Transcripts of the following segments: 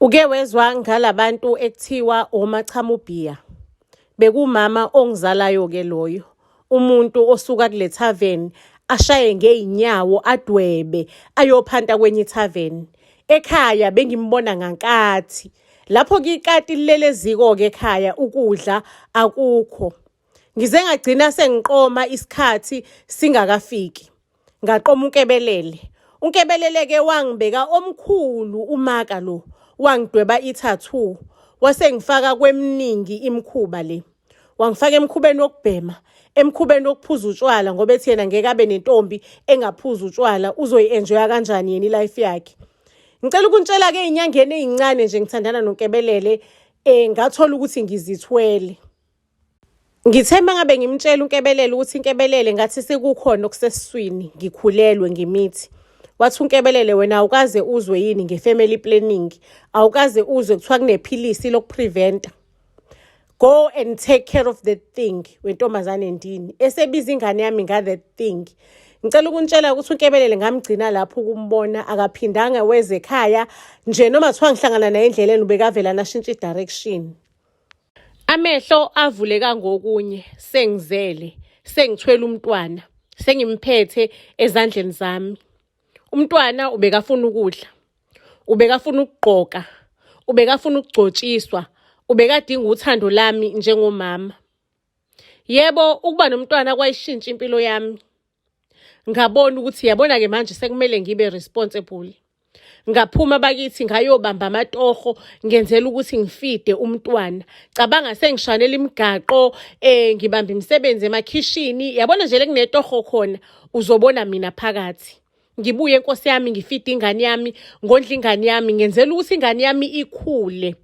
Uke wezwa ngalabantu ekuthiwa omachamubhiya? Bekumama ongizalayo-ke loyo. Umuntu osuka kule thaveni ashaye ngey'nyawo adwebe ayophanta kwenye ithaveni. Ekhaya bengimbona ngankathi. Lapho-ke ikati lilele eziko-ke ekhaya ukudla akukho. Ngize ngagcina sengiqoma isikhathi singakafiki. Ngaqoma unkebelele. Unkebelele-ke wangibeka omkhulu umaka lo. Wangidweba i-tattoo. Wasengifaka kweminingi imikhuba le. Wangifaka emkhubeni wokubhema, emkhubeni wokuphuza utshwala ngoba ethi yena ngeke abe nentombi engaphuza utshwala, uzoyi-enjoya kanjani yena ilife yakhe. Ngicela ukuntshela-ke ey'nyangeni ey'ncane nje ngithandana noNkebelele, ngathola ukuthi ngizithwele. Ngithe uma ngabe ngimtshela uNkebelele ukuthi iNkebelele ngathi sekukhona okusesiswini, ngikhulelwe ngimithi. Wathi uNkebelele, wena awukaze uzwe yini nge-family planning? Awukaze uzwe kuthiwa kunephilisi lokupreventa? Go and take care of that thing, wentombazane ndini. Esebiza ingane yami nga-that thing. Ngicela ukuntshela ukuthi uNkebelele ngamgcina lapho ukumbona, akaphindanga weze ekhaya. Nje noma kuthiwa ngihlangana naye endleleni ubekavela nashintsha i-direction. Amehlo avuleka ngokunye, sengizele, sengithwele umntwana, sengimphethe ezandleni zami. Umntwana ubekafuna ukudla, ubekafuna ukugqoka, ubekafuna ukugcotshiswa, ubekadinga uthando lami njengomama. Yebo, ukuba nomntwana kwayishintsha impilo yami. Ngabona ukuthi yabona-ke manje sekumele ngibe responsible. Ngaphuma bakithi ngayobamba amatoho ngenzela ukuthi ngifide umntwana. Cabanga sengishanela imigaqo, ngibamba imisebenzi emakhishini. Yabona nje lekunetoho khona uzobona mina phakathi. Ngibuye Nkosi yami ngifide ingane yami, ngondla ingane yami, ngenzela ukuthi ingane yami ikhule.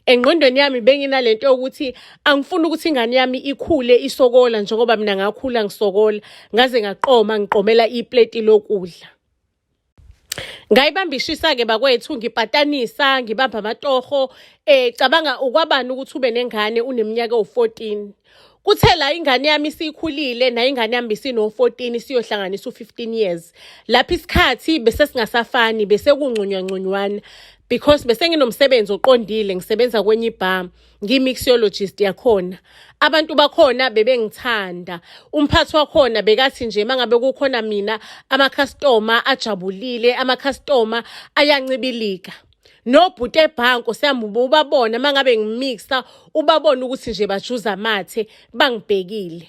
Engqondweni yami benginalento yokuthi angifuni ukuthi ingane yami ikhule isokola njengoba mina ngakhula ngisokola, ngaze ngaqoma ngiqomela ipleti lokudla. Ngayibambishisa-ke bakwethu, ngipatanisa, ngibamba amatoho. Cabanga ukwabani ukuthi ube nengane uneminyaka ewu-14. Kuthe la ingane yami isikhulile nayo ingane yami isino-14 siyohlanganisa u-15 years. Lapho isikhathi bese singasafani, bese kungcunywancunykwana. Because bese nginomsebenzi oqondile, ngisebenza kwenye ibar, ngi-mixologist yakhona. Abantu bakhona bebengithanda. Umphathi wakhona bekathi nje mangabe kukhona mina, ama-customer ajabulile, ama-customer ayancibilika. Nobhuti ebhanko siyami ubabona mangabe ngimixa, ubabona ukuthi nje bajuza amathe bangibhekile.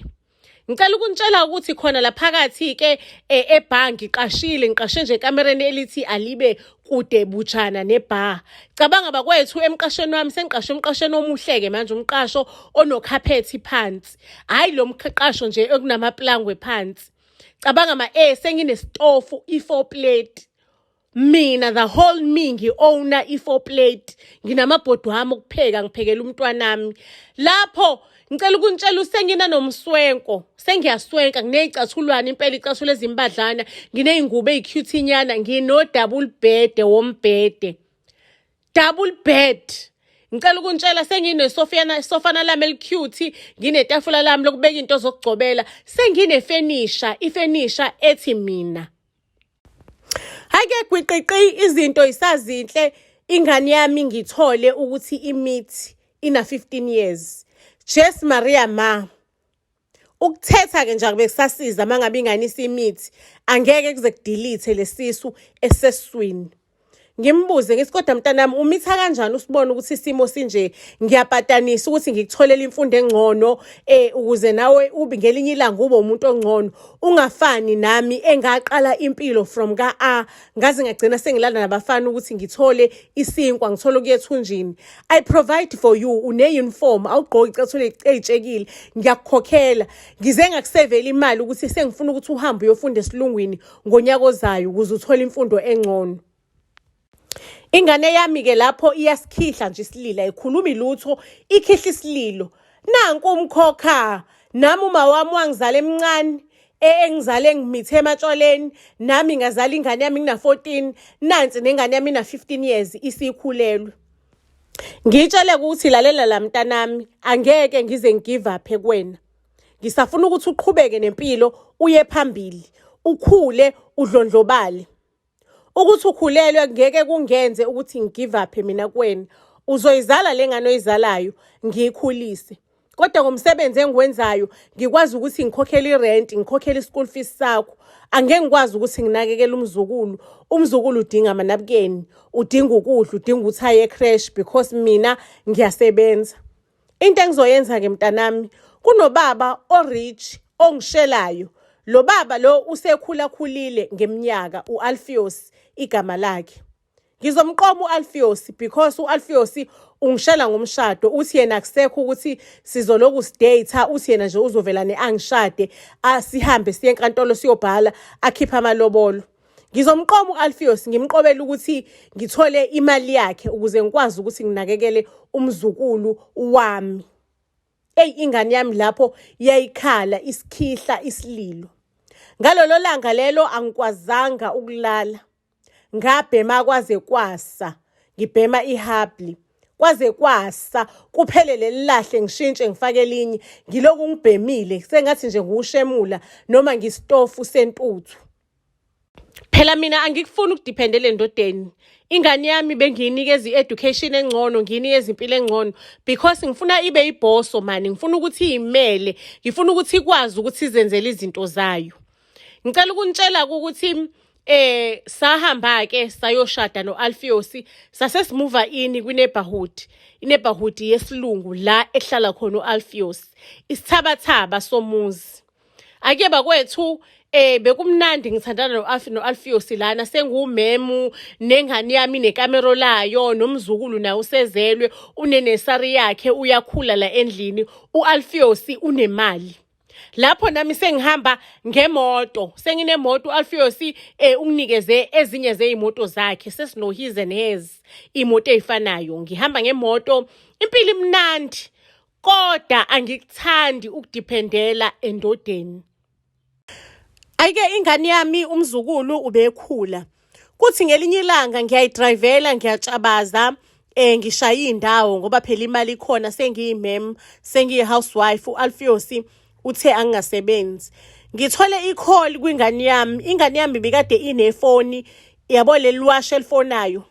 Ngicela ukuntshela ukuthi khona la phakathi-ke ebhanki ngiqashe nje ekamereni elithi alibe kude bujana nebar. Cabanga bakwethu emqashweni wami sengiqashe umqasheni omuhle-ke manje, umqasho onokhaphethi phansi. Hhayi lo mqasho nje okunamaplangwe phansi. Cabanga senginesitofu i-4 plate. Mina the whole me ngi-owner i-4 plate. Nginamabhodi wami okupheka, ngiphekela umntwanami. Lapho ngicela ukuntshela senginanomswenko, sengiyaswenka, nginey'cathulwane impela iy'cathulo ezimbadlana, nginey'ngubo ey'cute nyana, ngino-double bed wombhede. Double bed. Ngicela ukuntshela sofana lami eli-cute, nginetafula lami lokubeka into zokugcobela, senginefenisha, ifenisha ethi mina. Hhayi-ke gwiqiqi izinto isazinhle, ingane yami ngithole ukuthi imithi ina-15 years. Jesu Maria ma. Ukuthetha-ke nje akube kusasiza mangabe ingane isimithi, angeke kuze kudilithe lesisu esesiswini. Ngimbuze ngithi kodwa mntanami umitha kanjani usibone ukuthi isimo sinje? Ngiyapatanisa ukuthi ngikutholela imfundo engcono, ukuze nawe ube ngelinye ilanga ube umuntu ongcono, ungafani nami engaqala impilo from ka-A ngaze ngagcina sengilanda nabafana ukuthi ngithole isinkwa, ngithole ukuyethunjini. I provide for you, une-uniform, awugqoki icathulo ey'tshekile, ngiyakukhokhela. Ngize ngakusevela imali ukuthi sengifuna ukuthi uhambe uyofunda esilungwini ngonyaka ozayo ukuze uthole imfundo engcono. Ingane yami-ke lapho iyasikhihla nje isililo, ayikhulumi lutho, ikhihla isililo. Nanku umkhokha, nami uma wami wangizala emncane, engizale ngimithe ematshwaleni, nami ngazala ingane yami ngina-14, nansi nengane yami ina-15 years isikhulelwe. Ngitshele ukuthi lalela la mntanami, angeke ngize ngigive up kuwena. Ngisafuna ukuthi uqhubeke nempilo, uye phambili, ukhule, udlondlobale. ukuthi ukhulelwe ngeke kungenze ukuthi ngigive up mina kuwena. Uzoyizala le ngane oyizalayo ngiyikhulise. Kodwa ngomsebenzi engiwenzayo ngikwazi ukuthi ngikhokhele irent, ngikhokhele ischool fees sakho. Angeke ngikwazi ukuthi nginakekele umzukulu. Umzukulu udinga amanabukeni, udinga ukudla, udinga ukuthi aye ecreche because mina ngiyasebenza. Into engizoyenza ke mntanami, kunobaba orich ongishelayo. Lo baba lo usekhula khulile ngeminyaka, uAlpheus igama lakhe. Ngizomqoma uAlpheus because uAlpheus ungishela ngomshado, uthi yena akusekho ukuthi sizoloku sidate, uthi yena nje uzovelane angishade, asihambe siye enkantolo siyobhala akhipha amalobolo. Ngizomqoma uAlpheus ngimqobela ukuthi ngithole imali yakhe ukuze ngikwazi ukuthi nginakekele umzukulu wami. Ingane yami lapho yayikhala isikhihla isililo. Ngalolo langa lelo angikwazanga ukulala. Ngabhema kwaze kwasa, ngibhema ihabli. Kwaze kwasa, kuphelele lilahle ngishintshe ngifake elinye. Ngiloku ngibhemile, sengathi nje ngushemula noma ngistofu sentuthu. Phela mina angikufuni ukudiphendela endodeni. Ingane yami bengiyinikeza i-education engcono, ngiyinikeza impilo engcono because ngifuna ibe ibhoso mani, ngifuna ukuthi imele, ngifuna ukuthi ikwazi ukuthi izenzele izinto zayo. Ngicela ukunitshela ukuthi sahamba ke sayoshada noAlpheus, sasesimuva ini kwi-neighborhood. I-neighborhood yesilungu la ehlala khona uAlpheus, isithabathaba somuzi. Ake bakwethu bekumnandi ngithandana noAlpheus lana, sengumemu nengane yami nekamero layo, nomzukulu naye usezelwe, unenesari yakhe, uyakhula la endlini. uAlpheus unemali. Lapho nami sengihamba ngemoto, senginemoto. uAlpheus unginikeze ezinye zeyimoto zakhe, sesino his and hers, imoto ezifanayo. Ngihamba ngemoto, impilo imnandi, kodwa angikuthandi ukudiphendela endodeni. Ayike ingane yami umzukulu ubekhula. Kuthi ngelinye ilanga ngiyayidrivela, ngiyatshabaza, ngishaya indawo ngoba phela imali ikhona, sengiyimem, sengiyi-housewife. uAlpheus uthe angingasebenzi. Ngithole i-call kwingane yami. Ingane yami bikade inefoni, yabo leli washi elifonayo,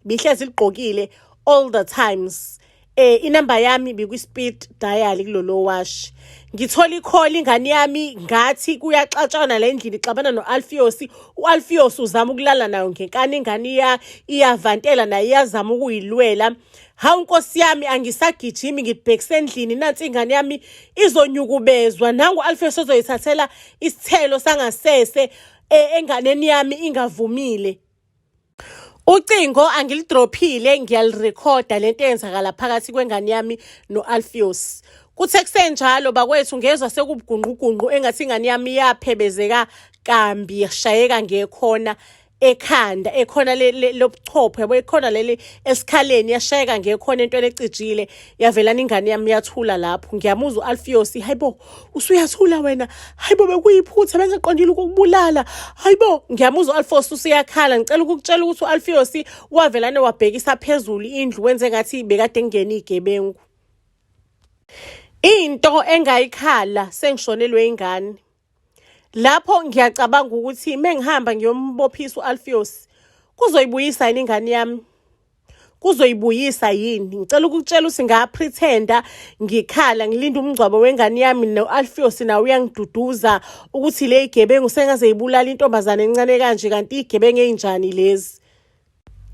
bihlezi ligqokile all the times. Inamba yami bikwi-speed dial kulolo washi. Ngithola i-call ingane yami ngathi kuyaxatshana la endlini, ixabana noAlpheus. uAlpheus uzama ukulala nayo ngenkani, ingane iyavantela nayo iyazama ukuyilwela. Hawu Nkosi yami, angisagijimi ngibhekise endlini, nansi ingane yami izonyukubezwa. Nangu uAlpheus ozoyithathela isithelo sangasese enganeni yami ingavumile. Ucingo angilidrophile, ngiyalirekhoda lento eyenzakala phakathi kwengane yami noAlpheus. Kuthe kusenjalo bakwethu ngezwe sekubugungqugungqu engathi ingane yami yaphebezeka kambi, yashayeka ngekhona ekhanda, ekhona lobuchopho, yabo ekhona leli esikhaleni, yashayeka ngekhona into lecijile, yavelana ingane yami yathula lapho. Ngiyamuzwa uAlpheus, hayibo usuyathula wena, hayibo bekuyiphutha bengaqondile ukukubulala, hayibo. Ngiyamuzwa uAlpheus usuyakhala. Ngicela ukukutshela ukuthi uAlpheus wavelana wabhekisa phezulu indlu, wenze ngathi bekade ngene igebengu. Into engayikhala sengishonelwe ingane. Lapho ngiyacabanga ukuthi mengihamba ngiyombophisa uAlpheus, kuzoyibuyisa yini ingane yami? Kuzoyibuyisa yini? Ngicela ukukutshela ukuthi ngapretenda ngikhala, ngilinda umngcwabo wengane yami, noAlpheus nawe uyangiduduza ukuthi le igebengu sengaze ibulala intombazane encane kanje, kanti igebengu enjani lezi.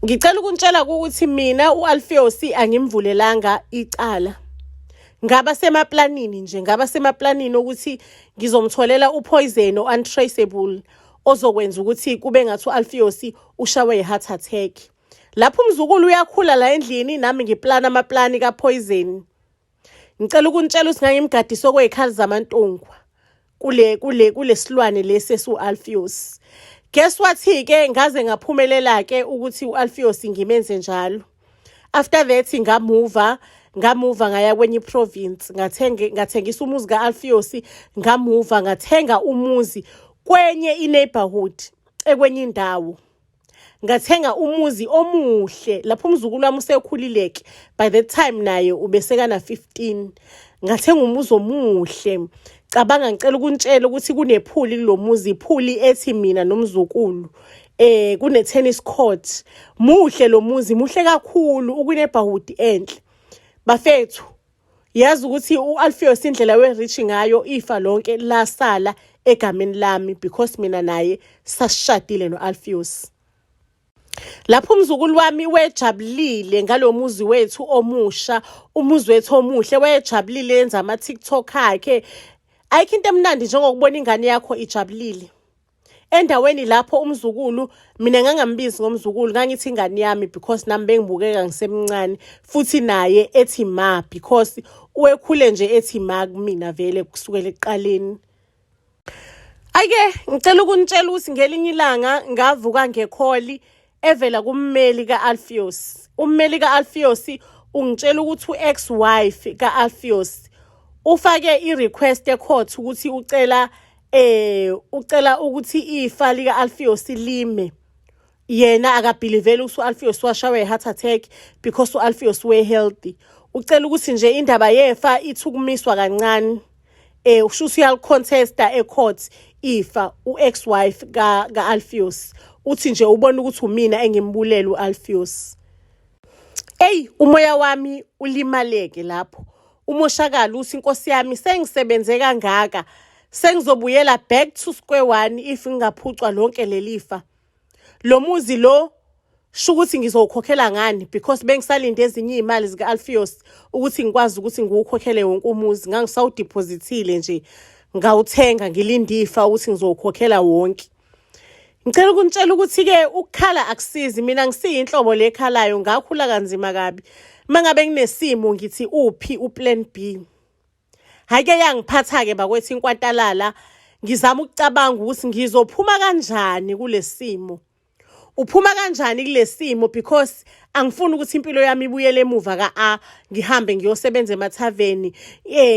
Ngicela ukunitshela ukuthi mina uAlpheus angimvulelanga icala. Ngaba semaplanini nje, ngaba semaplanini ukuthi ngizomtholela upoison untraceable ozokwenza ukuthi kube ngathi uAlpheus ushawe i-heart attack. Lapho umzukulu uyakhula la endlini, nami ngiplana amaplani kapoison. Ngicela ukunitshela ukuthi ngangimgadisa okwezikhali zamantungwa kule silwane lesi esuAlpheus. Guess what ke, ngaze ngaphumelela ke ukuthi uAlpheus ngimenze njalo. After that ngamuva ngaya kwenye province, ngathengisa umuzi kaAlpheus, ngamuva ngathenga umuzi kwenye i-neighborhood ekwenye indawo. Ngathenga umuzi omuhle lapho umzukulu wami usekhulileke, by that time naye ubesekana 15. Ngathenga umuzi omuhle. Cabanga ngicela ukunitshela ukuthi kunephuli kulomuzi, iphuli ethi mina nomzukulu kune tennis court. Muhle lo muzi, muhle kakhulu, ukuneighborhood enhle. Bafethu, yazi ukuthi uAlpheus indlela we-reach ngayo ifa lonke lasala egameni lami because mina naye sasishadile noAlpheus. Lapho umzukulu wami wejabulile ngalomuzi wethu omusha, umuzi wethu omuhle, wejabulile yenza ama-TikTok akhe. Ayikho into emnandi njengokubona ingane yakho ijabulile. Endaweni lapho umzukulu, mina ngangambizi ngomzukulu, ngangithi ingane yami because nami bengibukeka ngisemncane, futhi naye ethi ma because uwekhule nje ethi ma kumina vele kusukela ekuqaleni. Ake ngicela ukunitshela ukuthi ngelinye ilanga ngavuka ngekholi evela kummeli kaAlpheus. Ummeli kaAlpheus ungitshela ukuthi u-ex-wife kaAlpheus ufake i-request ecourt ukuthi ucela ukuthi ifa lika-Alpheus lime. Yena akabhiliveli ukuthi u-Alpheus washawe heart attack because u-Alpheus we healthy. Ucela ukuthi nje indaba yefa ithukumiswa kancane. Usho ukuthi uyalicontesta ecourt ifa u-ex-wife ka-Alpheus. Uthi nje ubona ukuthi umina engimbulela u-Alpheus. Umoya wami ulimaleke lapho. Umoshakala uthi inkosi yami sengisebenze kangaka. Sengizobuyela back to square one if ngingaphucwa lonke lelifa. Lo muzi lo shukuthi ngizokhokhela ngani because bengisalinde ezinye izimali zika-Alpheus ukuthi ngikwazi ukuthi ngiwukhokhele wonke umuzi. Ngangisawudeposithile nje ngawuthenga ngilindifa ukuthi ngizokhokhela wonke. Ngicela ukunitshela ukuthi-ke ukukhala akusizi. Mina ngisiyinhlobo lekhalayo, ngakhula kanzima kabi. Mangabe nginesimo ngithi uphi uplan B. Hake yangiphatha-ke bakwethu inkwantalala, ngizama ukucabanga ukuthi ngizophuma kanjani kule simo. Uphuma kanjani kule simo because angifuni ukuthi impilo yami ibuyele emuva ngihambe ngiyosebenza emathaveni.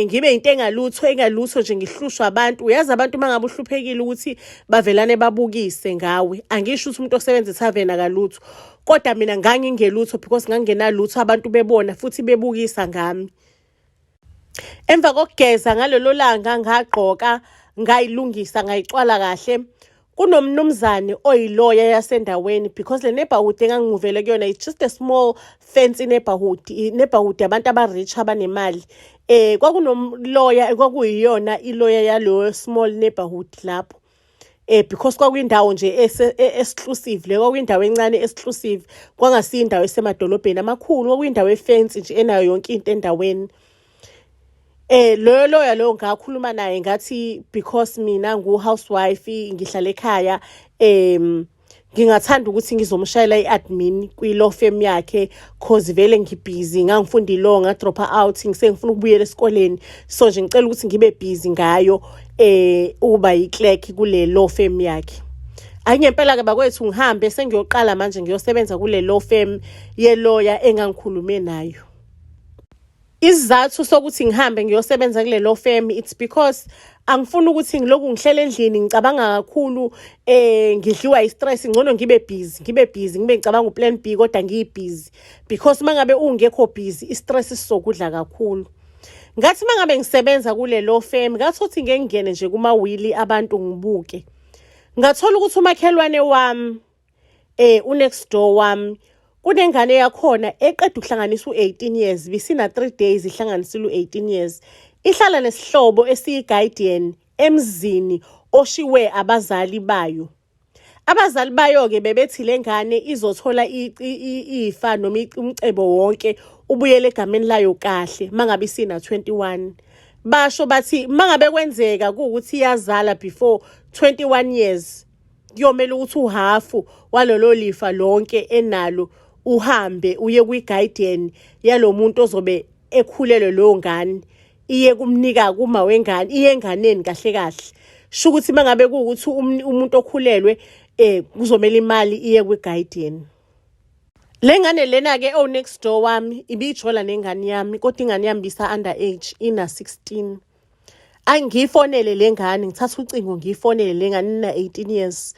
Ngibe into engalutho nje ngihlushwa abantu. Uyazi abantu mangabe uhluphekile ukuthi bavelane babukise ngawe. Angisho ukuthi umuntu osebenza ethaveni akalutho. Kodwa mina ngangingelutho because ngangingenalutho abantu bebona futhi bebukisa ngami. Emva kokugeza ngalelo langa ngagqoka, ngayilungisa, ngayicwala kahle. Kunomnumzane oyiloya yasendaweni because le neighborhood engangivele kuyona it's just a small fancy neighborhood. Neighborhood abantu abarich abanemali. Kwakunomloya, kwakuyiyona iloya yalo small neighborhood lapho. Because kwakuyindawo nje exclusive, le kwakuyindawo encane exclusive. Kwangasiyindawo esemadolobheni amakhulu, kwakuyindawo efancy nje enayo yonke into endaweni. Lo loya lo ngakhuluma naye ngathi because mina ngu-housewife ngihlala ekhaya, ngingathanda ukuthi ngizomshayela i-admin kwi-law firm yakhe cause vele ngibhizi, ngangifunda i-law ngadropa out, ngisengifuna ukubuyela esikoleni. So nje ngicela ukuthi ngibe busy ngayo uba yi-clerk kule law firm yakhe. Ngempela-ke bakwethu ngihambe sengiyoqala manje ngiyosebenza kule law firm ye-lawyer engangikhulume nayo. Isizathu sokuthi ngihambe ngiyosebenza kule law firm it's because angifuni ukuthi ngiloku ngihlele endlini ngicabanga kakhulu, ngidliwa i-stress. Ngcono ngibe busy ngibe ngicabanga uplan B kodwa ngiyibusy because mangabe ungekho busy i-stress sizokudla kakhulu. Ngathi mangabe ngisebenza kule law firm ngathothi ngengene nje kumawili abantu ngibuke. Ngathola ukuthi umakhelwane wami unext door wami kunengane yakhona eqeda ukuhlanganisa u-18 years, bisina 3 days ihlanganisile u-18 years. Ihlala nesihlobo esiyi-guardian emzini oshiwe abazali bayo. Abazali bayo-ke bebethi le ngane izothola ifa noma umcebo wonke ubuyele egameni layo kahle mangabe isina 21. Basho bathi mangabe kwenzeka kuukuthi iyazala before 21 years kuyomela ukuthi uhafu walolo lifa lonke enalo uhambe uye kwi-guardian yalo muntu ozobe ekhulelwe lo ngane, iye kumnika kuma wengane, iye enganeni kahle kahle. Sho ukuthi mangabe kuukuthi umuntu okhulelwe kuzomela imali iye kwi-guardian. Le ngane lena-ke next door wami ibijola nengane yami kodwa ingane yami bisa underage ina 16. Angiyifonele le ngane, ngithatha ucingo ngiyifonele le ngane ina 18 years.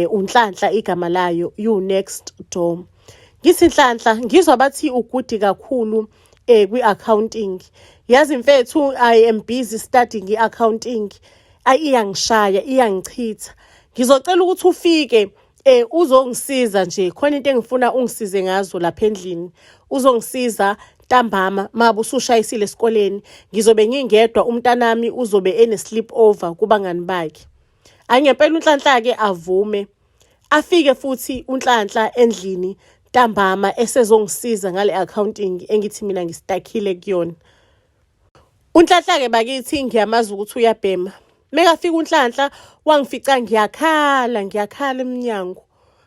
Unhlanhla igama layo, you next door. Ngithi Nhlanhla ngizwa bathi ugudi kakhulu kwi-accounting. Yazi mfethu I am busy studying i-accounting. Iyangishaya, iyangichitha. Ngizocela ukuthi ufike uzongisiza nje khona into engifuna ungisize ngazo lapha endlini. Uzongisiza ntambama mabe usushayisile esikoleni, ngizobe ngingedwa, umntanami uzobe ene-sleep over kubangani bakhe. Angempela uNhlanhla-ke avume, afike futhi uNhlanhla endlini ntambama esezongisiza ngale accounting engithi mina ngistakile kuyona. UNhlanhla-ke bakithi ngiyamazi ukuthi uyabhema. Mekafika uNhlanhla wangifica ngiyakhala eminyango.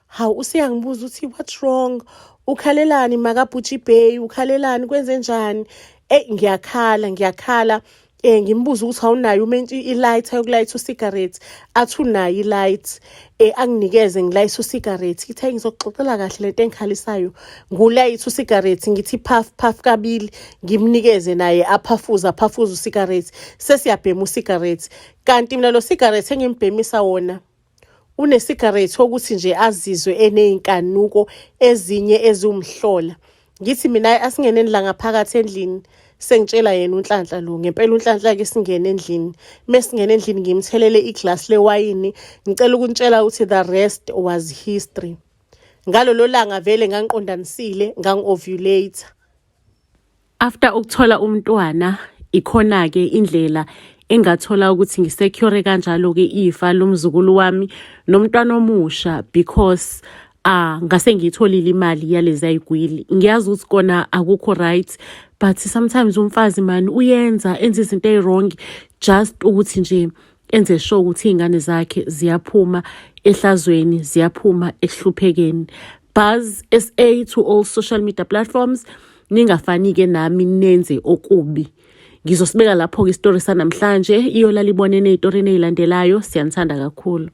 Hawu, useyangibuza ukuthi what's wrong? Ukhalelani makaButchie Bay? Ukhalelani, kwenze njani? Ngiyakhala. Ngimbuza ukuthi awunayo i-light yokulayitha usigarethi. Athi unayo i-light. Anginikeze ngilayitha usigarethi. Ngithe ngizokuxoxela kahle lento engikhalisayo. Ngulayitha usigarethi, ngithi puff kabili, ngimnikeze naye aphafuza usigarethi. Sesiyabhema usigarethi. Kanti mina lo sigarethi engimbhemisa wona unesigarethi wokuthi nje azizwe eney'nkanuko ezinye eziwumhlola. Ngithi mina asingeneni la ngaphakathi endlini. Sengitshela yena uNhlanhla lo, ngempela uNhlanhla-ke singene endlini. Mesingene endlini ngimthelele iglasi lewayini, ngicela ukunitshela ukuthi the rest was history. Ngalolo langa vele ngangiqondanisile, ngangi-ovulate. After ukuthola umntwana, ikhona-ke indlela engathola ukuthi ngisecure kanjalo-ke ifa lomzukulu wami nomntwana omusha, because ngase ngiyitholile imali yalezi ayigwili. Ngiyazi ukuthi kona akukho right, but sometimes umfazi man uyenza enza izinto ezi-wrong just ukuthi nje enze sure ukuthi iy'ngane zakhe ziyaphuma ehlazweni, ziyaphuma ekuhluphekeni. Buzz SA to all social media platforms, ningafani-ke nami nenze okubi. Ngizosibeka lapho-ke isitori sanamhlanje, iyolala ibone ney'tori ey'landelayo. Siyanithanda kakhulu.